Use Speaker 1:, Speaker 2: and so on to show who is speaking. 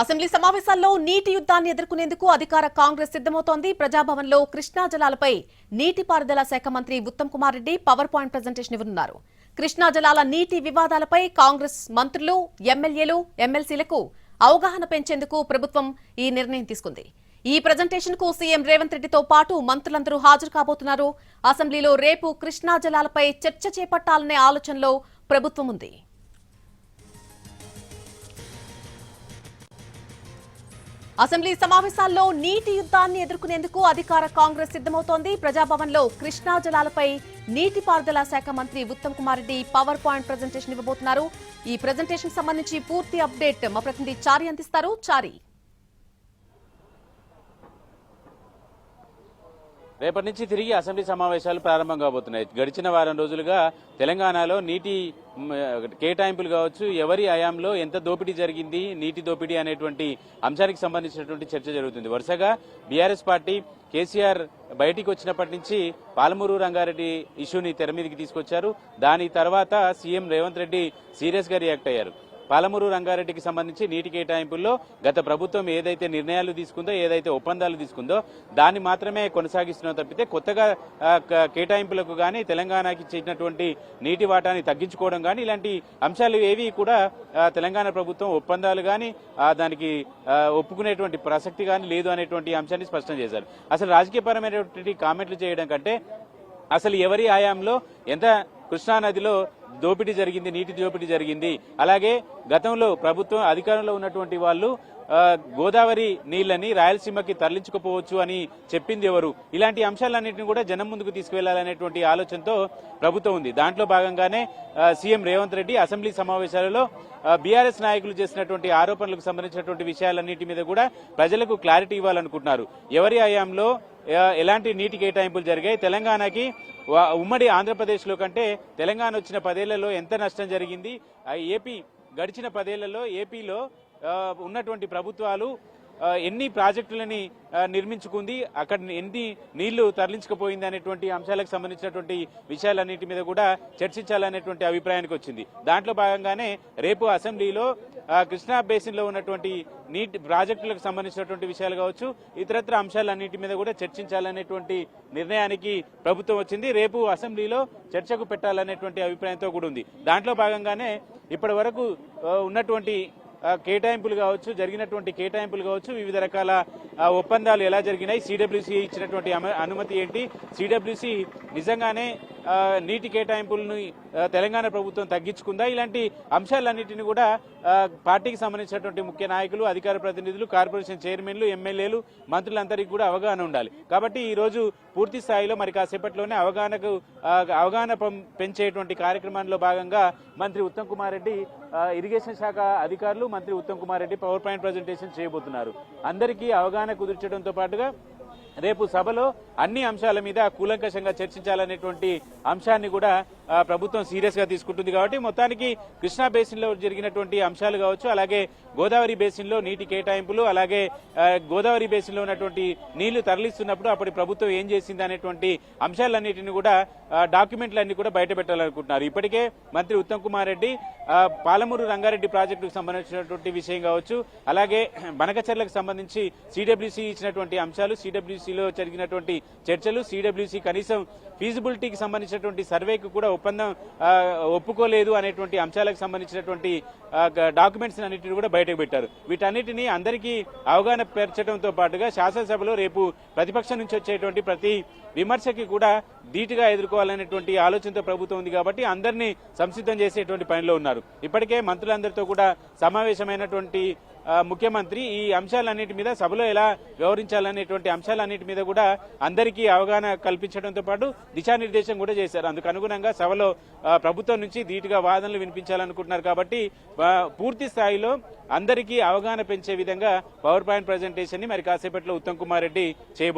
Speaker 1: Assembly సమావేశాల్లో నీటి యుద్ధాన్ని ఎదుర్కొనేందుకు అధికార కాంగ్రెస్ సిద్దమవుతోంది. ప్రజాభవన్లో కృష్ణా జలాలపై నీటిపారుదల శాఖ మంత్రి Uttam Kumar Reddy PowerPoint presentation ఇవ్వనున్నారు. కృష్ణా జలాల నీటి వివాదాలపై కాంగ్రెస్ మంత్రులు, ఎమ్మెల్యేలు, ఎమ్మెల్సీలకు అవగాహన పెంచేందుకు ప్రభుత్వం ఈ నిర్ణయం తీసుకుంది. ఈ ప్రెజెంటేషన్ కు సీఎం రేవంత్ రెడ్డితో పాటు మంత్రులందరూ హాజరు కాబోతున్నారు. అసెంబ్లీలో రేపు కృష్ణా జలాలపై చర్చ చేపట్టాలనే ఆలోచనలో ప్రభుత్వం ఉంది. అసెంబ్లీ సమావేశాల్లో నీటి యుద్ధాన్ని ఎదుర్కొనేందుకు అధికార కాంగ్రెస్ సిద్దమవుతోంది. ప్రజాభవన్లో కృష్ణా జలాలపై నీటిపారుదల శాఖ మంత్రి Uttam Kumar Reddy PowerPoint presentation ఇవ్వబోతున్నారు. ఈ ప్రెజెంటేషన్ సంబంధించి పూర్తి అప్డేట్ మా ప్రతినిధి చారి అందిస్తారు. చారి,
Speaker 2: రేపటి నుంచి తిరిగి అసెంబ్లీ సమావేశాలు ప్రారంభం కాబోతున్నాయి. గడిచిన వారం రోజులుగా తెలంగాణలో నీటి కేటాయింపులు కావచ్చు, ఎవరి హయాంలో ఎంత దోపిడీ జరిగింది, నీటి దోపిడీ అనేటువంటి అంశానికి సంబంధించినటువంటి చర్చ జరుగుతుంది. వరుసగా బీఆర్ఎస్ పార్టీ కేసీఆర్ బయటికి వచ్చినప్పటి నుంచి పాలమూరు రంగారెడ్డి ఇష్యూని తెర మీదకి తీసుకొచ్చారు. దాని తర్వాత సీఎం రేవంత్ రెడ్డి సీరియస్ గా రియాక్ట్ అయ్యారు. పాలమూరు రంగారెడ్డికి సంబంధించి నీటి కేటాయింపుల్లో గత ప్రభుత్వం ఏదైతే నిర్ణయాలు తీసుకుందో, ఏదైతే ఒప్పందాలు తీసుకుందో దాన్ని మాత్రమే కొనసాగిస్తున్నా తప్పితే కొత్తగా కేటాయింపులకు కానీ తెలంగాణకి ఇచ్చినటువంటి నీటి వాటాన్ని తగ్గించుకోవడం కానీ ఇలాంటి అంశాలు ఏవి కూడా తెలంగాణ ప్రభుత్వం ఒప్పందాలు కానీ దానికి ఒప్పుకునేటువంటి ప్రసక్తి కానీ లేదు అనేటువంటి అంశాన్ని స్పష్టం చేశారు. అసలు రాజకీయపరమైనటువంటి కామెంట్లు చేయడం కంటే అసలు ఎవరి హయాంలో ఎంత కృష్ణానదిలో దోపిడీ జరిగింది, నీటి దోపిడీ జరిగింది, అలాగే గతంలో ప్రభుత్వం అధికారంలో ఉన్నటువంటి వాళ్ళు గోదావరి నీళ్లని రాయలసీమకి తరలించుకోపోవచ్చు అని చెప్పింది ఎవరు, ఇలాంటి అంశాలన్నింటినీ కూడా జనం ముందుకు తీసుకువెళ్లాలనేటువంటి ఆలోచనతో ప్రభుత్వం ఉంది. దాంట్లో భాగంగానే సీఎం రేవంత్ రెడ్డి అసెంబ్లీ సమావేశాలలో బీఆర్ఎస్ నాయకులు చేసినటువంటి ఆరోపణలకు సంబంధించినటువంటి విషయాలన్నింటి మీద కూడా ప్రజలకు క్లారిటీ ఇవ్వాలనుకుంటున్నారు. ఎవరి హయాంలో ఎలాంటి నీటి కేటాయింపులు జరిగాయి, తెలంగాణకి ఉమ్మడి ఆంధ్రప్రదేశ్లో కంటే తెలంగాణ వచ్చిన 10 ఏళ్లలో ఎంత నష్టం జరిగింది, ఏపీ గడిచిన 10 ఏళ్లలో ఏపీలో ఉన్నటువంటి ప్రభుత్వాలు ఎన్ని ప్రాజెక్టులని నిర్మించుకుంది, అక్కడ ఎన్ని నీళ్లు తరలించకపోయింది అనేటువంటి అంశాలకు సంబంధించినటువంటి విషయాలన్నింటి మీద కూడా చర్చించాలనేటువంటి అభిప్రాయానికి వచ్చింది. దాంట్లో భాగంగానే రేపు అసెంబ్లీలో కృష్ణా బేసిన్ లో ఉన్నటువంటి నీటి ప్రాజెక్టులకు సంబంధించినటువంటి విషయాలు కావచ్చు, ఇతరత్ర అంశాలన్నింటి మీద కూడా చర్చించాలనేటువంటి నిర్ణయానికి ప్రభుత్వం వచ్చింది. రేపు అసెంబ్లీలో చర్చకు పెట్టాలనేటువంటి అభిప్రాయంతో కూడా ఉంది. దాంట్లో భాగంగానే ఇప్పటి వరకు ఉన్నటువంటి కేటాయింపులు కావచ్చు, జరిగినటువంటి కేటాయింపులు కావచ్చు, వివిధ రకాల ఒప్పందాలు ఎలా జరిగినాయి, సిడబ్ల్యూసీ ఇచ్చినటువంటి అనుమతి ఏంటి, సిడబ్ల్యూసీ నిజంగానే నీటి కేటాయింపులను తెలంగాణ ప్రభుత్వం తగ్గించుకుందా, ఇలాంటి అంశాలన్నింటినీ కూడా పార్టీకి సంబంధించినటువంటి ముఖ్య నాయకులు, అధికార ప్రతినిధులు, కార్పొరేషన్ చైర్మన్లు, ఎమ్మెల్యేలు, మంత్రులందరికీ కూడా అవగాహన ఉండాలి. కాబట్టి ఈ రోజు పూర్తి స్థాయిలో మరి కాసేపట్లోనే అవగాహన పెంచేటువంటి కార్యక్రమంలో భాగంగా మంత్రి ఉత్తమ్ కుమార్ రెడ్డి, ఇరిగేషన్ శాఖ అధికారులు, మంత్రి Uttam Kumar Reddy power point presentation చేయబోతున్నారు. అందరికీ అవగాహన కుదిర్చడంతో పాటుగా రేపు సభలో అన్ని అంశాల మీద కూలంకషంగా చర్చించాలనేటువంటి అంశాన్ని కూడా ప్రభుత్వం సీరియస్ గా తీసుకుంటుంది. కాబట్టి మొత్తానికి కృష్ణా బేసిన్ లో జరిగినటువంటి అంశాలు కావచ్చు, అలాగే గోదావరి బేసిన్ లో నీటి కేటాయింపులు, అలాగే గోదావరి బేసిన్ లో ఉన్నటువంటి నీళ్లు తరలిస్తున్నప్పుడు అప్పటి ప్రభుత్వం ఏం చేసింది అనేటువంటి అంశాలన్నింటినీ కూడా డాక్యుమెంట్లన్నీ కూడా బయట పెట్టాలనుకుంటున్నారు. ఇప్పటికే మంత్రి ఉత్తమ్ కుమార్ రెడ్డి పాలమూరు రంగారెడ్డి ప్రాజెక్టుకు సంబంధించినటువంటి విషయం కావచ్చు, అలాగే బనకచర్లకు సంబంధించి సిడబ్ల్యూసీ ఇచ్చినటువంటి అంశాలు, సిడబ్ల్యూసీలో జరిగినటువంటి చర్చలు, సిడబ్ల్యూసీ కనీసం ఫీజిబిలిటీకి సంబంధించినటువంటి సర్వేకు కూడా ఒప్పుకోలేదు అనేటువంటి అంశాలకు సంబంధించినటువంటి డాక్యుమెంట్స్ అన్నింటినీ కూడా బయటకు పెట్టారు. వీటన్నిటినీ అందరికీ అవగాహన పెంచడంతో పాటుగా శాసనసభలో రేపు ప్రతిపక్షం నుంచి వచ్చేటువంటి ప్రతి విమర్శకి కూడా ధీటుగా ఎదుర్కోవాలనేటువంటి ఆలోచనతో ప్రభుత్వం ఉంది. కాబట్టి అందరినీ సంసిద్ధం చేసేటువంటి పనిలో ఉన్నారు. ఇప్పటికే మంత్రులందరితో కూడా సమావేశమైనటువంటి ముఖ్యమంత్రి ఈ అంశాలన్నింటి మీద సభలో ఎలా వ్యవహరించాలనేటువంటి అంశాలన్నింటి మీద కూడా అందరికీ అవగాహన కల్పించడంతో పాటు దిశానిర్దేశం కూడా చేశారు. అందుకు అనుగుణంగా సభలో ప్రభుత్వం నుంచి ధీటుగా వాదనలు వినిపించాలనుకుంటున్నారు. కాబట్టి పూర్తి స్థాయిలో అందరికీ అవగాహన పెంచే విధంగా పవర్ పాయింట్ ప్రజెంటేషన్ ని మరి కాసేపట్లో ఉత్తమ్ కుమార్ రెడ్డి చేయబోతున్నారు.